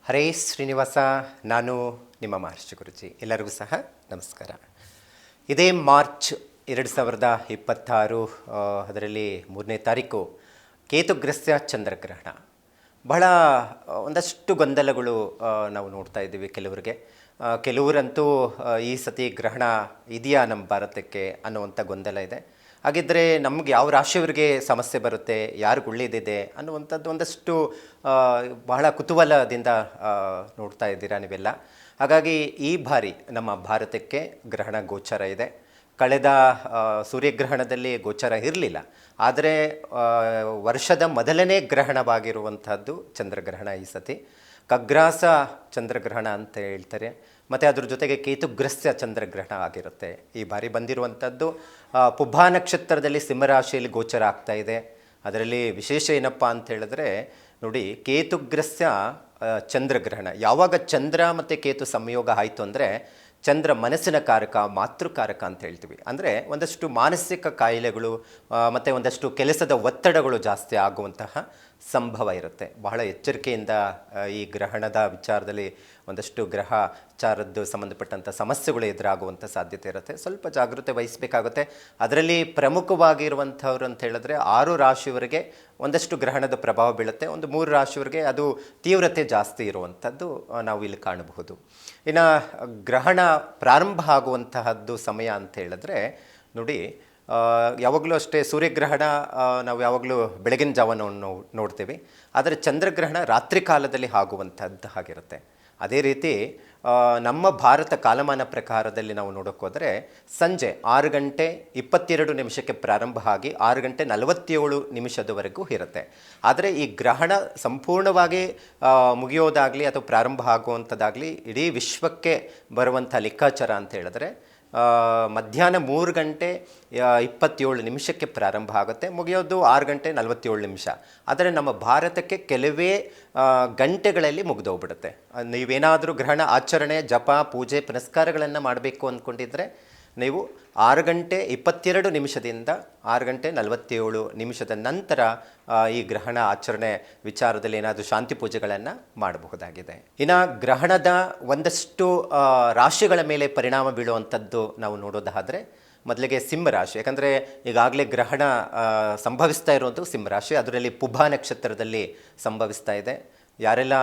ಹರೇ ಶ್ರೀನಿವಾಸ. ನಾನು ನಿಮ್ಮ ಮಹರ್ಷಿ ಗುರುಜಿ. ಎಲ್ಲರಿಗೂ ಸಹ ನಮಸ್ಕಾರ. ಇದೇ ಮಾರ್ಚ್ 2026 ಅದರಲ್ಲಿ 3ನೇ ತಾರೀಕು ಕೇತುಗ್ರಸ್ತ ಚಂದ್ರಗ್ರಹಣ. ಬಹಳ ಒಂದಷ್ಟು ಗೊಂದಲಗಳು ನಾವು ನೋಡ್ತಾ ಇದ್ದೀವಿ ಕೆಲವರಿಗೆ. ಕೆಲವರಂತೂ ಈ ಸತಿ ಗ್ರಹಣ ಇದೆಯಾ ನಮ್ಮ ಭಾರತಕ್ಕೆ ಅನ್ನುವಂಥ ಗೊಂದಲ ಇದೆ. ಹಾಗಿದ್ದರೆ ನಮ್ಗೆ ಯಾವ ರಾಶಿಯವರಿಗೆ ಸಮಸ್ಯೆ ಬರುತ್ತೆ, ಯಾರಿಗೆ ಒಳ್ಳೆಯದಿದೆ ಅನ್ನುವಂಥದ್ದು ಒಂದಷ್ಟು ಬಹಳ ಕುತೂಹಲದಿಂದ ನೋಡ್ತಾ ಇದ್ದೀರಾ ನೀವೆಲ್ಲ. ಹಾಗಾಗಿ ಈ ಬಾರಿ ನಮ್ಮ ಭಾರತಕ್ಕೆ ಗ್ರಹಣ ಗೋಚರ ಇದೆ. ಕಳೆದ ಸೂರ್ಯಗ್ರಹಣದಲ್ಲಿ ಗೋಚರ ಇರಲಿಲ್ಲ, ಆದರೆ ವರ್ಷದ ಮೊದಲನೇ ಗ್ರಹಣವಾಗಿರುವಂಥದ್ದು ಚಂದ್ರಗ್ರಹಣ ಈ ಸತಿ. ಖಗ್ರಾಸ ಚಂದ್ರಗ್ರಹಣ ಅಂತ ಹೇಳ್ತಾರೆ, ಮತ್ತು ಅದ್ರ ಜೊತೆಗೆ ಕೇತುಗ್ರಸ್ತ ಚಂದ್ರಗ್ರಹಣ ಆಗಿರುತ್ತೆ. ಈ ಬಾರಿ ಬಂದಿರುವಂಥದ್ದು ಪುಬ್ಬಾ ನಕ್ಷತ್ರದಲ್ಲಿ ಸಿಂಹರಾಶಿಯಲ್ಲಿ ಗೋಚರ ಆಗ್ತಾ ಇದೆ. ಅದರಲ್ಲಿ ವಿಶೇಷ ಏನಪ್ಪ ಅಂತ ಹೇಳಿದ್ರೆ ನೋಡಿ, ಕೇತುಗ್ರಸ್ತ ಚಂದ್ರಗ್ರಹಣ ಯಾವಾಗ ಚಂದ್ರ ಮತ್ತು ಕೇತು ಸಂಯೋಗ ಆಯಿತು ಅಂದರೆ ಚಂದ್ರ ಮನಸ್ಸಿನ ಕಾರಕ, ಮಾತೃಕಾರಕ ಅಂತ ಹೇಳ್ತೀವಿ. ಅಂದರೆ ಒಂದಷ್ಟು ಮಾನಸಿಕ ಕಾಯಿಲೆಗಳು ಮತ್ತು ಒಂದಷ್ಟು ಕೆಲಸದ ಒತ್ತಡಗಳು ಜಾಸ್ತಿ ಆಗುವಂತಹ ಸಂಭವ ಇರುತ್ತೆ. ಬಹಳ ಎಚ್ಚರಿಕೆಯಿಂದ ಈ ಗ್ರಹಣದ ವಿಚಾರದಲ್ಲಿ ಒಂದಷ್ಟು ಗ್ರಹಚಾರದ್ದು ಸಂಬಂಧಪಟ್ಟಂಥ ಸಮಸ್ಯೆಗಳು ಎದುರಾಗುವಂಥ ಸಾಧ್ಯತೆ ಇರುತ್ತೆ. ಸ್ವಲ್ಪ ಜಾಗೃತೆ ವಹಿಸಬೇಕಾಗುತ್ತೆ. ಅದರಲ್ಲಿ ಪ್ರಮುಖವಾಗಿರುವಂಥವ್ರು ಅಂತ ಹೇಳಿದ್ರೆ 6 ರಾಶಿಯವರಿಗೆ ಒಂದಷ್ಟು ಗ್ರಹಣದ ಪ್ರಭಾವ ಬೀಳುತ್ತೆ. ಒಂದು 3 ರಾಶಿಯವರಿಗೆ ಅದು ತೀವ್ರತೆ ಜಾಸ್ತಿ ಇರುವಂಥದ್ದು ನಾವು ಇಲ್ಲಿ ಕಾಣಬಹುದು. ಇನ್ನು ಗ್ರಹಣ ಪ್ರಾರಂಭ ಆಗುವಂತಹದ್ದು ಸಮಯ ಅಂತ ಹೇಳಿದ್ರೆ ನೋಡಿ, ಯಾವಾಗಲೂ ಅಷ್ಟೇ ಸೂರ್ಯಗ್ರಹಣ ನಾವು ಯಾವಾಗಲೂ ಬೆಳಗಿನ ಜಾವವನ್ನು ನೋಡ್ತೀವಿ, ಆದರೆ ಚಂದ್ರಗ್ರಹಣ ರಾತ್ರಿ ಕಾಲದಲ್ಲಿ ಆಗುವಂಥದ್ದು ಆಗಿರುತ್ತೆ. ಅದೇ ರೀತಿ ನಮ್ಮ ಭಾರತ ಕಾಲಮಾನ ಪ್ರಕಾರದಲ್ಲಿ ನಾವು ನೋಡೋಕೆ ಹೋದರೆ ಸಂಜೆ 6:22 ಪ್ರಾರಂಭ ಆಗಿ 6:47 ಇರುತ್ತೆ. ಆದರೆ ಈ ಗ್ರಹಣ ಸಂಪೂರ್ಣವಾಗಿ ಮುಗಿಯೋದಾಗಲಿ ಅಥವಾ ಪ್ರಾರಂಭ ಆಗುವಂಥದ್ದಾಗಲಿ ಇಡೀ ವಿಶ್ವಕ್ಕೆ ಬರುವಂಥ ಲೆಕ್ಕಾಚಾರ ಅಂತ ಹೇಳಿದ್ರೆ ಮಧ್ಯಾಹ್ನ 3:27 ಪ್ರಾರಂಭ ಆಗುತ್ತೆ, ಮುಗಿಯೋದು 6:47. ಆದರೆ ನಮ್ಮ ಭಾರತಕ್ಕೆ ಕೆಲವೇ ಗಂಟೆಗಳಲ್ಲಿ ಮುಗಿದೋಗ್ಬಿಡುತ್ತೆ. ನೀವೇನಾದರೂ ಗ್ರಹಣ ಆಚರಣೆ, ಜಪ, ಪೂಜೆ, ಪುನಸ್ಕಾರಗಳನ್ನು ಮಾಡಬೇಕು ಅಂದ್ಕೊಂಡಿದ್ರೆ ನೀವು 6:22 6:47 ನಂತರ ಈ ಗ್ರಹಣ ಆಚರಣೆ ವಿಚಾರದಲ್ಲಿ ಏನಾದರೂ ಶಾಂತಿ ಪೂಜೆಗಳನ್ನು ಮಾಡಬಹುದಾಗಿದೆ. ಇನ್ನು ಗ್ರಹಣದ ಒಂದಷ್ಟು ರಾಶಿಗಳ ಮೇಲೆ ಪರಿಣಾಮ ಬೀಳುವಂಥದ್ದು ನಾವು ನೋಡೋದಾದರೆ ಮೊದಲಿಗೆ ಸಿಂಹರಾಶಿ. ಯಾಕಂದರೆ ಈಗಾಗಲೇ ಗ್ರಹಣ ಸಂಭವಿಸ್ತಾ ಇರೋದು ಸಿಂಹರಾಶಿ, ಅದರಲ್ಲಿ ಪುಬ್ಬಾ ನಕ್ಷತ್ರದಲ್ಲಿ ಸಂಭವಿಸ್ತಾ ಇದೆ. ಯಾರೆಲ್ಲ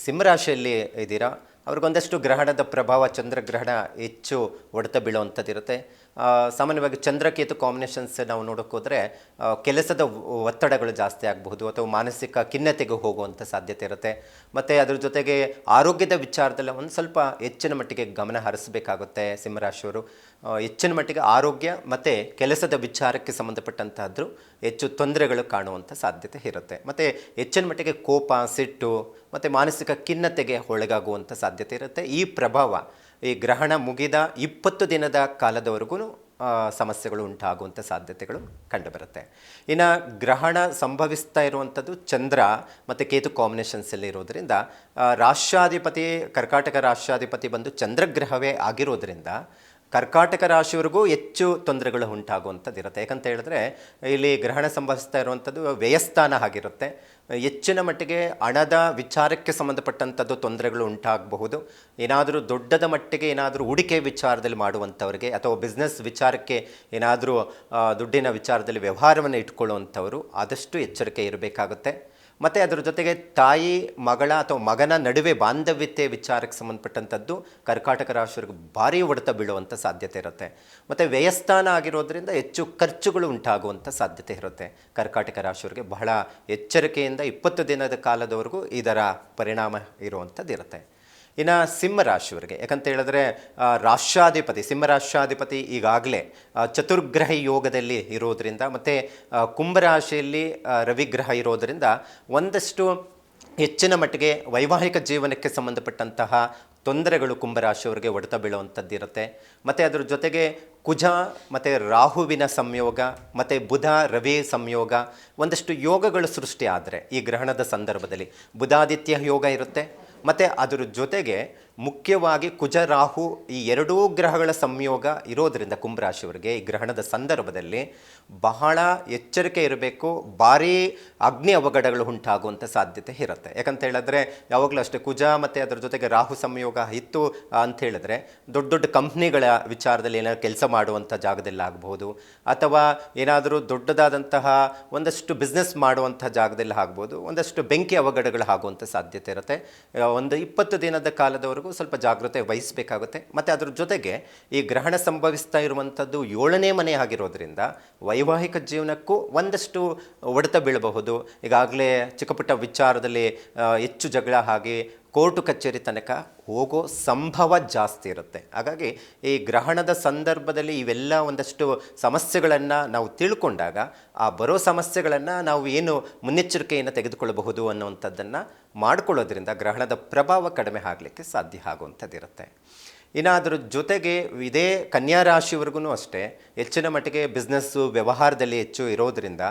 ಸಿಂಹರಾಶಿಯಲ್ಲಿ ಇದ್ದೀರಾ ಅವ್ರಿಗೊಂದಷ್ಟು ಗ್ರಹಣದ ಪ್ರಭಾವ, ಚಂದ್ರಗ್ರಹಣ ಹೆಚ್ಚು ಹೊಡೆತ ಬೀಳುವಂಥದ್ದಿರುತ್ತೆ. ಸಾಮಾನ್ಯವಾಗಿ ಚಂದ್ರಕೇತು ಕಾಂಬಿನೇಷನ್ಸ್ ನಾವು ನೋಡೋಕೆ ಹೋದರೆ ಕೆಲಸದ ಒತ್ತಡಗಳು ಜಾಸ್ತಿ ಆಗಬಹುದು ಅಥವಾ ಮಾನಸಿಕ ಖಿನ್ನತೆಗೆ ಹೋಗುವಂಥ ಸಾಧ್ಯತೆ ಇರುತ್ತೆ. ಮತ್ತು ಅದ್ರ ಜೊತೆಗೆ ಆರೋಗ್ಯದ ವಿಚಾರದಲ್ಲಿ ಒಂದು ಸ್ವಲ್ಪ ಹೆಚ್ಚಿನ ಮಟ್ಟಿಗೆ ಗಮನ ಹರಿಸಬೇಕಾಗುತ್ತೆ. ಸಿಂಹರಾಶಿಯವರು ಹೆಚ್ಚಿನ ಮಟ್ಟಿಗೆ ಆರೋಗ್ಯ ಮತ್ತು ಕೆಲಸದ ವಿಚಾರಕ್ಕೆ ಸಂಬಂಧಪಟ್ಟಂತಹದ್ದು ಹೆಚ್ಚು ತೊಂದರೆಗಳು ಕಾಣುವಂಥ ಸಾಧ್ಯತೆ ಇರುತ್ತೆ. ಮತ್ತು ಹೆಚ್ಚಿನ ಮಟ್ಟಿಗೆ ಕೋಪ, ಸಿಟ್ಟು ಮತ್ತು ಮಾನಸಿಕ ಖಿನ್ನತೆಗೆ ಒಳಗಾಗುವಂಥ ಸಾಧ್ಯತೆ ಇರುತ್ತೆ. ಈ ಪ್ರಭಾವ ಈ ಗ್ರಹಣ ಮುಗಿದ 20 ದಿನದ ಕಾಲದವರೆಗೂ ಸಮಸ್ಯೆಗಳು ಉಂಟಾಗುವಂಥ ಸಾಧ್ಯತೆಗಳು ಕಂಡುಬರುತ್ತೆ. ಇನ್ನು ಗ್ರಹಣ ಸಂಭವಿಸ್ತಾ ಇರುವಂಥದ್ದು ಚಂದ್ರ ಮತ್ತು ಕೇತು ಕಾಂಬಿನೇಷನ್ಸಲ್ಲಿ ಇರೋದರಿಂದ ರಾಷ್ಟ್ರಾಧಿಪತಿ, ಕರ್ಕಾಟಕ ರಾಷ್ಟ್ರಾಧಿಪತಿ ಬಂದು ಚಂದ್ರಗ್ರಹವೇ ಆಗಿರೋದ್ರಿಂದ ಕರ್ಕಾಟಕ ರಾಶಿಯವರೆಗೂ ಹೆಚ್ಚು ತೊಂದರೆಗಳು ಉಂಟಾಗುವಂಥದ್ದು ಇರುತ್ತೆ. ಯಾಕಂತ ಹೇಳಿದ್ರೆ ಇಲ್ಲಿ ಗ್ರಹಣ ಸಂಭವಿಸ್ತಾ ಇರುವಂಥದ್ದು ವ್ಯಯಸ್ಥಾನ ಆಗಿರುತ್ತೆ. ಹೆಚ್ಚಿನ ಮಟ್ಟಿಗೆ ಹಣದ ವಿಚಾರಕ್ಕೆ ಸಂಬಂಧಪಟ್ಟಂಥದ್ದು ತೊಂದರೆಗಳು ಉಂಟಾಗಬಹುದು. ಏನಾದರೂ ದೊಡ್ಡದ ಮಟ್ಟಿಗೆ ಏನಾದರೂ ಹೂಡಿಕೆ ವಿಚಾರದಲ್ಲಿ ಮಾಡುವಂಥವ್ರಿಗೆ ಅಥವಾ ಬಿಸ್ನೆಸ್ ವಿಚಾರಕ್ಕೆ ಏನಾದರೂ ದುಡ್ಡಿನ ವಿಚಾರದಲ್ಲಿ ವ್ಯವಹಾರವನ್ನು ಇಟ್ಕೊಳ್ಳುವಂಥವರು ಆದಷ್ಟು ಎಚ್ಚರಿಕೆ ಇರಬೇಕಾಗುತ್ತೆ. ಮತ್ತು ಅದರ ಜೊತೆಗೆ ತಾಯಿ ಮಗಳ ಅಥವಾ ಮಗನ ನಡುವೆ ಬಾಂಧವ್ಯತೆ ವಿಚಾರಕ್ಕೆ ಸಂಬಂಧಪಟ್ಟಂಥದ್ದು ಕರ್ಕಾಟಕ ರಾಶಿಯವರಿಗೆ ಭಾರಿ ಹೊಡೆತ ಬೀಳುವಂಥ ಸಾಧ್ಯತೆ ಇರುತ್ತೆ. ಮತ್ತು ವ್ಯಯಸ್ಥಾನ ಆಗಿರೋದ್ರಿಂದ ಹೆಚ್ಚು ಖರ್ಚುಗಳು ಉಂಟಾಗುವಂಥ ಸಾಧ್ಯತೆ ಇರುತ್ತೆ. ಕರ್ಕಾಟಕ ರಾಶಿಯವರಿಗೆ ಬಹಳ ಎಚ್ಚರಿಕೆಯಿಂದ 20 ದಿನದ ಕಾಲದವರೆಗೂ ಇದರ ಪರಿಣಾಮ ಇರುವಂಥದ್ದು ಇರುತ್ತೆ. ಇನ್ನು ಸಿಂಹರಾಶಿಯವರಿಗೆ ಯಾಕಂತ ಹೇಳಿದ್ರೆ ಸಿಂಹರಾಷ್ಟ್ರಾಧಿಪತಿ ಈಗಾಗಲೇ ಚತುರ್ಗ್ರಹ ಯೋಗದಲ್ಲಿ ಇರೋದರಿಂದ ಮತ್ತು ಕುಂಭರಾಶಿಯಲ್ಲಿ ರವಿಗ್ರಹ ಇರೋದರಿಂದ ಒಂದಷ್ಟು ಹೆಚ್ಚಿನ ಮಟ್ಟಿಗೆ ವೈವಾಹಿಕ ಜೀವನಕ್ಕೆ ಸಂಬಂಧಪಟ್ಟಂತಹ ತೊಂದರೆಗಳು ಕುಂಭರಾಶಿಯವರಿಗೆ ಹೊಡೆತ ಬೀಳುವಂಥದ್ದು ಇರುತ್ತೆ. ಮತ್ತು ಅದರ ಜೊತೆಗೆ ಕುಜ ಮತ್ತು ರಾಹುವಿನ ಸಂಯೋಗ ಮತ್ತು ಬುಧ ರವಿ ಸಂಯೋಗ, ಒಂದಷ್ಟು ಯೋಗಗಳು ಸೃಷ್ಟಿ ಆದರೆ ಈ ಗ್ರಹಣದ ಸಂದರ್ಭದಲ್ಲಿ ಬುಧಾದಿತ್ಯ ಯೋಗ ಇರುತ್ತೆ. ಮತ್ತು ಅದರ ಜೊತೆಗೆ ಮುಖ್ಯವಾಗಿ ಕುಜ ರಾಹು ಈ ಎರಡೂ ಗ್ರಹಗಳ ಸಂಯೋಗ ಇರೋದರಿಂದ ಕುಂಭರಾಶಿಯವರಿಗೆ ಈ ಗ್ರಹಣದ ಸಂದರ್ಭದಲ್ಲಿ ಬಹಳ ಎಚ್ಚರಿಕೆ ಇರಬೇಕು. ಭಾರೀ ಅಗ್ನಿ ಅವಘಡಗಳು ಉಂಟಾಗುವಂಥ ಸಾಧ್ಯತೆ ಇರುತ್ತೆ. ಯಾಕಂತ ಹೇಳಿದ್ರೆ ಯಾವಾಗಲೂ ಅಷ್ಟೇ ಕುಜ ಮತ್ತು ಅದರ ಜೊತೆಗೆ ರಾಹು ಸಂಯೋಗ ಇತ್ತು ಅಂತ ಹೇಳಿದ್ರೆ ದೊಡ್ಡ ದೊಡ್ಡ ಕಂಪ್ನಿಗಳ ವಿಚಾರದಲ್ಲಿ ಏನಾದ್ರು ಕೆಲಸ ಮಾಡುವಂಥ ಜಾಗದಲ್ಲಿ ಆಗಬಹುದು, ಅಥವಾ ಏನಾದರೂ ದೊಡ್ಡದಾದಂತಹ ಒಂದಷ್ಟು ಬಿಸ್ನೆಸ್ ಮಾಡುವಂಥ ಜಾಗದಲ್ಲಿ ಆಗ್ಬೋದು, ಒಂದಷ್ಟು ಬೆಂಕಿ ಅವಘಡಗಳು ಆಗುವಂಥ ಸಾಧ್ಯತೆ ಇರುತ್ತೆ. ಒಂದು 20 ದಿನದ ಕಾಲದವರೆಗೂ ಸ್ವಲ್ಪ ಜಾಗೃತೆ ವಹಿಸಬೇಕಾಗುತ್ತೆ. ಮತ್ತು ಅದ್ರ ಜೊತೆಗೆ ಈ ಗ್ರಹಣ ಸಂಭವಿಸ್ತಾ ಇರುವಂಥದ್ದು 7ನೇ ಮನೆ ಆಗಿರೋದ್ರಿಂದ ವೈವಾಹಿಕ ಜೀವನಕ್ಕೂ ಒಂದಷ್ಟು ಹೊಡೆತ ಬೀಳಬಹುದು. ಈಗಾಗಲೇ ಚಿಕ್ಕ ಪುಟ್ಟ ವಿಚಾರದಲ್ಲಿ ಹೆಚ್ಚು ಜಗಳ ಆಗಿ ಕೋರ್ಟು ಕಚೇರಿ ತನಕ ಹೋಗೋ ಸಂಭವ ಜಾಸ್ತಿ ಇರುತ್ತೆ. ಹಾಗಾಗಿ ಈ ಗ್ರಹಣದ ಸಂದರ್ಭದಲ್ಲಿ ಇವೆಲ್ಲ ಒಂದಷ್ಟು ಸಮಸ್ಯೆಗಳನ್ನು ನಾವು ತಿಳ್ಕೊಂಡಾಗ ಆ ಬರೋ ಸಮಸ್ಯೆಗಳನ್ನು ನಾವು ಏನು ಮುನ್ನೆಚ್ಚರಿಕೆಯನ್ನು ತೆಗೆದುಕೊಳ್ಳಬಹುದು ಅನ್ನುವಂಥದ್ದನ್ನು ಮಾಡ್ಕೊಳ್ಳೋದ್ರಿಂದ ಗ್ರಹಣದ ಪ್ರಭಾವ ಕಡಿಮೆ ಆಗಲಿಕ್ಕೆ ಸಾಧ್ಯ ಆಗುವಂಥದ್ದಿರುತ್ತೆ. ಇನ್ನು ಅದರ ಜೊತೆಗೆ ಇದೇ ಕನ್ಯಾ ರಾಶಿಯವರೆಗೂ ಅಷ್ಟೇ ಹೆಚ್ಚಿನ ಮಟ್ಟಿಗೆ ಬಿಸ್ನೆಸ್ಸು ವ್ಯವಹಾರದಲ್ಲಿ ಹೆಚ್ಚು ಇರೋದರಿಂದ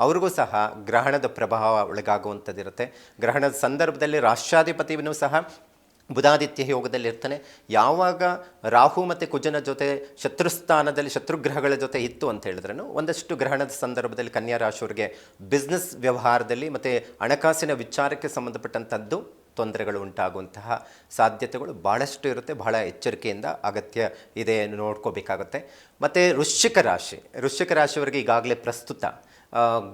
ಅವ್ರಿಗೂ ಸಹ ಗ್ರಹಣದ ಪ್ರಭಾವ ಒಳಗಾಗುವಂಥದ್ದಿರುತ್ತೆ. ಗ್ರಹಣದ ಸಂದರ್ಭದಲ್ಲಿ ರಾಷ್ಟ್ರಾಧಿಪತಿಯೂ ಸಹ ಬುಧಾದಿತ್ಯ ಯೋಗದಲ್ಲಿ ಇರ್ತಾನೆ. ಯಾವಾಗ ರಾಹು ಮತ್ತು ಕುಜನ ಜೊತೆ ಶತ್ರುಸ್ಥಾನದಲ್ಲಿ ಶತ್ರುಗ್ರಹಗಳ ಜೊತೆ ಇತ್ತು ಅಂತ ಹೇಳಿದ್ರೂ ಒಂದಷ್ಟು ಗ್ರಹಣದ ಸಂದರ್ಭದಲ್ಲಿ ಕನ್ಯಾ ರಾಶಿಯವರಿಗೆ ಬಿಸ್ನೆಸ್ ವ್ಯವಹಾರದಲ್ಲಿ ಮತ್ತು ಹಣಕಾಸಿನ ವಿಚಾರಕ್ಕೆ ಸಂಬಂಧಪಟ್ಟಂಥದ್ದು ತೊಂದರೆಗಳು ಉಂಟಾಗುವಂತಹ ಸಾಧ್ಯತೆಗಳು ಭಾಳಷ್ಟು ಇರುತ್ತೆ. ಬಹಳ ಎಚ್ಚರಿಕೆಯಿಂದ ಅಗತ್ಯ ಇದೆ ನೋಡ್ಕೋಬೇಕಾಗುತ್ತೆ. ಮತ್ತು ವೃಶ್ಚಿಕ ರಾಶಿಯವರಿಗೆ ಈಗಾಗಲೇ ಪ್ರಸ್ತುತ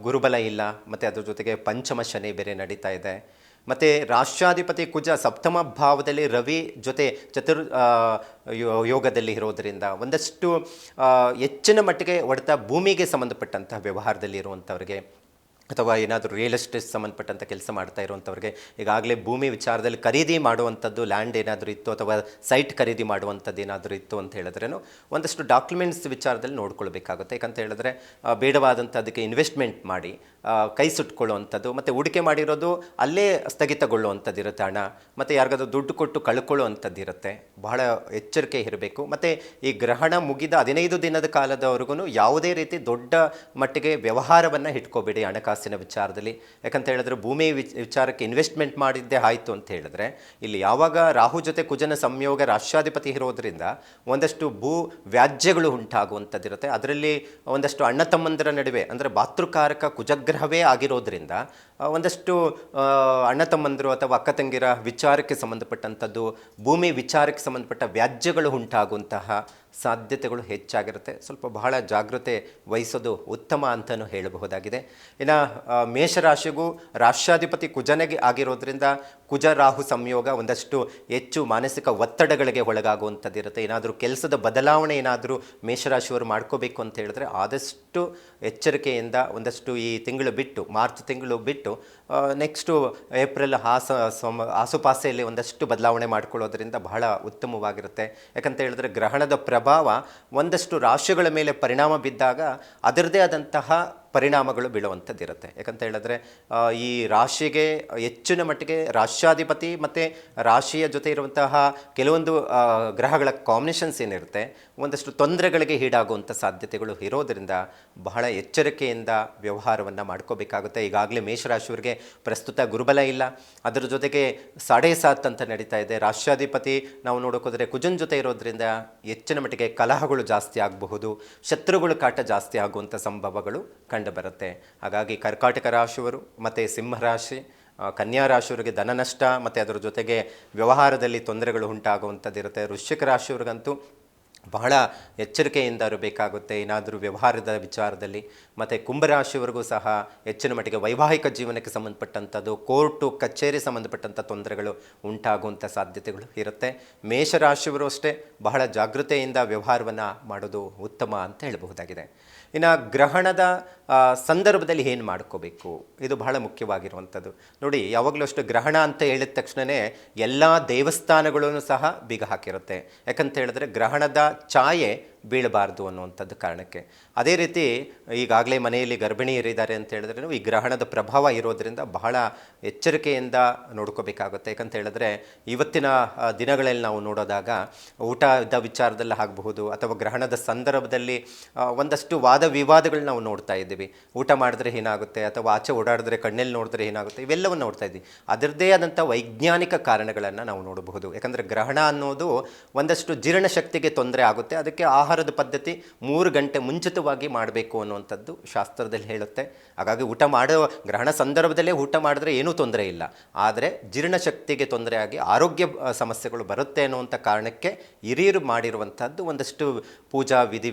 ಗುರುಬಲ ಇಲ್ಲ, ಮತ್ತು ಅದ್ರ ಜೊತೆಗೆ ಪಂಚಮ ಶನಿ ಬೇರೆ ನಡೀತಾ ಇದೆ. ಮತ್ತು ರಾಷ್ಟ್ರಾಧಿಪತಿ ಕುಜ ಸಪ್ತಮ ಭಾವದಲ್ಲಿ ರವಿ ಜೊತೆ ಯೋಗದಲ್ಲಿ ಇರೋದರಿಂದ ಒಂದಷ್ಟು ಹೆಚ್ಚಿನ ಮಟ್ಟಿಗೆ ಹೊಡೆತ ಭೂಮಿಗೆ ಸಂಬಂಧಪಟ್ಟಂತಹ ವ್ಯವಹಾರದಲ್ಲಿ ಇರುವಂಥವ್ರಿಗೆ, ಅಥವಾ ಏನಾದರೂ ರಿಯಲ್ ಎಸ್ಟೇಟ್ ಸಂಬಂಧಪಟ್ಟಂಥ ಕೆಲಸ ಮಾಡ್ತಾ ಇರುವಂಥವ್ರಿಗೆ, ಈಗಾಗಲೇ ಭೂಮಿ ವಿಚಾರದಲ್ಲಿ ಖರೀದಿ ಮಾಡುವಂಥದ್ದು ಲ್ಯಾಂಡ್ ಏನಾದರೂ ಇತ್ತು ಅಥವಾ ಸೈಟ್ ಖರೀದಿ ಮಾಡುವಂಥದ್ದು ಏನಾದರೂ ಇತ್ತು ಅಂತ ಹೇಳಿದ್ರೂ ಒಂದಷ್ಟು ಡಾಕ್ಯುಮೆಂಟ್ಸ್ ವಿಚಾರದಲ್ಲಿ ನೋಡ್ಕೊಳ್ಬೇಕಾಗುತ್ತೆ. ಯಾಕಂತ ಹೇಳಿದ್ರೆ ಬೇಡವಾದಂಥ ಅದಕ್ಕೆ ಇನ್ವೆಸ್ಟ್ಮೆಂಟ್ ಮಾಡಿ ಕೈ ಸುಟ್ಕೊಳ್ಳುವಂಥದ್ದು, ಮತ್ತು ಹೂಡಿಕೆ ಮಾಡಿರೋದು ಅಲ್ಲೇ ಸ್ಥಗಿತಗೊಳ್ಳುವಂಥದ್ದು ಇರುತ್ತೆ ಹಣ, ಮತ್ತು ಯಾರಿಗಾದ್ರೂ ದುಡ್ಡು ಕೊಟ್ಟು ಕಳ್ಕೊಳ್ಳುವಂಥದ್ದು ಇರುತ್ತೆ. ಬಹಳ ಎಚ್ಚರಿಕೆ ಇರಬೇಕು. ಮತ್ತು ಈ ಗ್ರಹಣ ಮುಗಿದ 15 ದಿನದ ಕಾಲದವರೆಗೂ ಯಾವುದೇ ರೀತಿ ದೊಡ್ಡ ಮಟ್ಟಿಗೆ ವ್ಯವಹಾರವನ್ನು ಇಟ್ಕೋಬೇಡಿ ಹಣಕಾಸಿನ ವಿಚಾರದಲ್ಲಿ. ಯಾಕಂತ ಹೇಳಿದ್ರೆ ಭೂಮಿ ವಿಚಾರಕ್ಕೆ ಇನ್ವೆಸ್ಟ್ಮೆಂಟ್ ಮಾಡಿದ್ದೇ ಆಯಿತು ಅಂತ ಹೇಳಿದ್ರೆ ಇಲ್ಲಿ ಯಾವಾಗ ರಾಹು ಜೊತೆ ಕುಜನ ಸಂಯೋಗ ರಾಷ್ಟ್ರಾಧಿಪತಿ ಇರೋದ್ರಿಂದ ಒಂದಷ್ಟು ಭೂ ವ್ಯಾಜ್ಯಗಳು ಉಂಟಾಗುವಂಥದ್ದಿರುತ್ತೆ. ಅದರಲ್ಲಿ ಒಂದಷ್ಟು ಅಣ್ಣ ತಮ್ಮಂದಿರ ನಡುವೆ ಅಂದರೆ ಭಾತೃಕಾರಕ ಕುಜಗ್ರಹವೇ ಆಗಿರೋದ್ರಿಂದ ಒಂದಷ್ಟು ಅಣ್ಣ ತಮ್ಮಂದಿರು ಅಥವಾ ಅಕ್ಕ ತಂಗಿರ ವಿಚಾರಕ್ಕೆ ಸಂಬಂಧಪಟ್ಟಂಥದ್ದು, ಭೂಮಿ ವಿಚಾರಕ್ಕೆ ಸಂಬಂಧಪಟ್ಟ ವ್ಯಾಜ್ಯಗಳು ಉಂಟಾಗುವಂತಹ ಸಾಧ್ಯತೆಗಳು ಹೆಚ್ಚಾಗಿರುತ್ತೆ. ಸ್ವಲ್ಪ ಬಹಳ ಜಾಗೃತೆ ವಹಿಸೋದು ಉತ್ತಮ ಅಂತಲೂ ಹೇಳಬಹುದಾಗಿದೆ. ಇನ್ನು ಮೇಷರಾಶಿಗೂ ರಾಷ್ಟ್ರಾಧಿಪತಿ ಕುಜನಿಗೆ ಆಗಿರೋದ್ರಿಂದ ಕುಜ ರಾಹು ಸಂಯೋಗ ಒಂದಷ್ಟು ಹೆಚ್ಚು ಮಾನಸಿಕ ಒತ್ತಡಗಳಿಗೆ ಒಳಗಾಗುವಂಥದ್ದಿರುತ್ತೆ. ಏನಾದರೂ ಕೆಲಸದ ಬದಲಾವಣೆ ಏನಾದರೂ ಮೇಷರಾಶಿಯವರು ಮಾಡ್ಕೋಬೇಕು ಅಂತ ಹೇಳಿದ್ರೆ ಆದಷ್ಟು ಎಚ್ಚರಿಕೆಯಿಂದ ಒಂದಷ್ಟು ಈ ತಿಂಗಳು ಬಿಟ್ಟು, ಮಾರ್ಚ್ ತಿಂಗಳು ಬಿಟ್ಟು ನೆಕ್ಸ್ಟು ಏಪ್ರಿಲ್ ಆಸುಪಾಸೆಯಲ್ಲಿ ಒಂದಷ್ಟು ಬದಲಾವಣೆ ಮಾಡ್ಕೊಳ್ಳೋದ್ರಿಂದ ಬಹಳ ಉತ್ತಮವಾಗಿರುತ್ತೆ. ಯಾಕಂತ ಹೇಳಿದ್ರೆ ಗ್ರಹಣದ ಪ್ರಭಾವ ಒಂದಷ್ಟು ರಾಶಿಗಳ ಮೇಲೆ ಪರಿಣಾಮ ಬಿದ್ದಾಗ ಅದರದೇ ಆದಂತಹ ಪರಿಣಾಮಗಳು ಬೀಳುವಂಥದ್ದಿರುತ್ತೆ. ಯಾಕಂತ ಹೇಳಿದ್ರೆ ಈ ರಾಶಿಗೆ ಹೆಚ್ಚಿನ ಮಟ್ಟಿಗೆ ರಾಷ್ಟ್ರಾಧಿಪತಿ ಮತ್ತು ರಾಶಿಯ ಜೊತೆ ಇರುವಂತಹ ಕೆಲವೊಂದು ಗ್ರಹಗಳ ಕಾಂಬಿನೇಷನ್ಸ್ ಏನಿರುತ್ತೆ ಒಂದಷ್ಟು ತೊಂದರೆಗಳಿಗೆ ಈಡಾಗುವಂಥ ಸಾಧ್ಯತೆಗಳು ಇರೋದರಿಂದ ಬಹಳ ಎಚ್ಚರಿಕೆಯಿಂದ ವ್ಯವಹಾರವನ್ನು ಮಾಡ್ಕೋಬೇಕಾಗುತ್ತೆ. ಈಗಾಗಲೇ ಮೇಷರಾಶಿಯವರಿಗೆ ಪ್ರಸ್ತುತ ಗುರುಬಲ ಇಲ್ಲ, ಅದರ ಜೊತೆಗೆ 7.5 ಅಂತ ನಡೀತಾ ಇದೆ. ರಾಷ್ಟ್ರಾಧಿಪತಿ ನಾವು ನೋಡೋಕೋದ್ರೆ ಕುಜನ್ ಜೊತೆ ಇರೋದ್ರಿಂದ ಹೆಚ್ಚಿನ ಮಟ್ಟಿಗೆ ಕಲಹಗಳು ಜಾಸ್ತಿ ಆಗಬಹುದು, ಶತ್ರುಗಳು ಕಾಟ ಜಾಸ್ತಿ ಆಗುವಂಥ ಸಂಭವಗಳು ಕಂಡುಬರುತ್ತೆ. ಹಾಗಾಗಿ ಕರ್ಕಾಟಕ ರಾಶಿಯವರು ಮತ್ತು ಸಿಂಹರಾಶಿ, ಕನ್ಯಾ ರಾಶಿಯವರಿಗೆ ಧನ ನಷ್ಟ ಮತ್ತು ಅದರ ಜೊತೆಗೆ ವ್ಯವಹಾರದಲ್ಲಿ ತೊಂದರೆಗಳು ಉಂಟಾಗುವಂಥದ್ದಿರುತ್ತೆ. ವೃಶ್ಚಿಕ ರಾಶಿಯವ್ರಿಗಂತೂ ಬಹಳ ಎಚ್ಚರಿಕೆಯಿಂದ ಇರಬೇಕಾಗುತ್ತೆ ಏನಾದರೂ ವ್ಯವಹಾರದ ವಿಚಾರದಲ್ಲಿ. ಮತ್ತು ಕುಂಭರಾಶಿಯವರೆಗೂ ಸಹ ಹೆಚ್ಚಿನ ಮಟ್ಟಿಗೆ ವೈವಾಹಿಕ ಜೀವನಕ್ಕೆ ಸಂಬಂಧಪಟ್ಟಂಥದ್ದು, ಕೋರ್ಟು ಕಚೇರಿ ಸಂಬಂಧಪಟ್ಟಂಥ ತೊಂದರೆಗಳು ಉಂಟಾಗುವಂಥ ಸಾಧ್ಯತೆಗಳು ಇರುತ್ತೆ. ಮೇಷರಾಶಿಯವರು ಅಷ್ಟೇ ಬಹಳ ಜಾಗೃತೆಯಿಂದ ವ್ಯವಹಾರವನ್ನು ಮಾಡೋದು ಉತ್ತಮ ಅಂತ ಹೇಳಬಹುದಾಗಿದೆ. ಇನ್ನು ಗ್ರಹಣದ ಸಂದರ್ಭದಲ್ಲಿ ಏನು ಮಾಡ್ಕೋಬೇಕು, ಇದು ಬಹಳ ಮುಖ್ಯವಾಗಿರುವಂಥದ್ದು. ನೋಡಿ, ಯಾವಾಗಲೂ ಅಷ್ಟು ಗ್ರಹಣ ಅಂತ ಹೇಳಿದ ತಕ್ಷಣವೇ ಎಲ್ಲ ದೇವಸ್ಥಾನಗಳೂ ಸಹ ಬೀಗ ಹಾಕಿರುತ್ತೆ. ಯಾಕಂತ ಹೇಳಿದ್ರೆ ಗ್ರಹಣದ ಛಾಯೆ ಬೀಳಬಾರ್ದು ಅನ್ನುವಂಥದ್ದು ಕಾರಣಕ್ಕೆ. ಅದೇ ರೀತಿ ಈಗಾಗಲೇ ಮನೆಯಲ್ಲಿ ಗರ್ಭಿಣಿಯರಿದ್ದಾರೆ ಅಂತ ಹೇಳಿದ್ರೆ ಈ ಗ್ರಹಣದ ಪ್ರಭಾವ ಇರೋದರಿಂದ ಬಹಳ ಎಚ್ಚರಿಕೆಯಿಂದ ನೋಡ್ಕೋಬೇಕಾಗುತ್ತೆ. ಯಾಕಂತ ಹೇಳಿದ್ರೆ ಇವತ್ತಿನ ದಿನಗಳಲ್ಲಿ ನಾವು ನೋಡೋದಾಗ ಊಟದ ವಿಚಾರದಲ್ಲಿ ಆಗಬಹುದು ಅಥವಾ ಗ್ರಹಣದ ಸಂದರ್ಭದಲ್ಲಿ ಒಂದಷ್ಟು ವಾದ ವಿವಾದಗಳು ನಾವು ನೋಡ್ತಾ ಇದ್ದೀವಿ. ಊಟ ಮಾಡಿದ್ರೆ ಏನಾಗುತ್ತೆ ಅಥವಾ ಆಚೆ ಓಡಾಡಿದ್ರೆ ಕಣ್ಣಲ್ಲಿ ನೋಡಿದ್ರೆ ಏನಾಗುತ್ತೆ, ಇವೆಲ್ಲವನ್ನು ನೋಡ್ತಾ ಇದ್ದೀವಿ. ಅದರದ್ದೇ ಆದಂಥ ವೈಜ್ಞಾನಿಕ ಕಾರಣಗಳನ್ನು ನಾವು ನೋಡಬಹುದು. ಯಾಕಂದರೆ ಗ್ರಹಣ ಅನ್ನೋದು ಒಂದಷ್ಟು ಜೀರ್ಣಶಕ್ತಿಗೆ ತೊಂದರೆ ಆಗುತ್ತೆ. ಅದಕ್ಕೆ ಆಹಾರದ ಪದ್ಧತಿ 3 ಗಂಟೆ ಮುಂಚಿತವಾಗಿ ಮಾಡಬೇಕು ಅನ್ನುವಂಥದ್ದು ಶಾಸ್ತ್ರದಲ್ಲಿ ಹೇಳುತ್ತೆ. ಹಾಗಾಗಿ ಊಟ ಮಾಡೋ ಗ್ರಹಣ ಸಂದರ್ಭದಲ್ಲೇ ಊಟ ಮಾಡಿದ್ರೆ ಏನೂ ತೊಂದರೆ ಇಲ್ಲ. ಆದರೆ ಜೀರ್ಣಶಕ್ತಿಗೆ ತೊಂದರೆ ಆಗಿ ಆರೋಗ್ಯ ಸಮಸ್ಯೆಗಳು ಬರುತ್ತೆ ಅನ್ನುವಂಥ ಕಾರಣಕ್ಕೆ ಹಿರಿಯರು ಮಾಡಿರುವಂಥದ್ದು ಒಂದಷ್ಟು ಪೂಜಾ ವಿಧಿ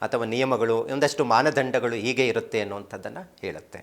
ಅಥವಾ ನಿಯಮಗಳು, ಒಂದಷ್ಟು ಮಾನದಂಡಗಳು ಹೀಗೆ ಇರುತ್ತೆ ಅನ್ನುವಂಥದ್ದನ್ನು ಹೇಳುತ್ತೆ.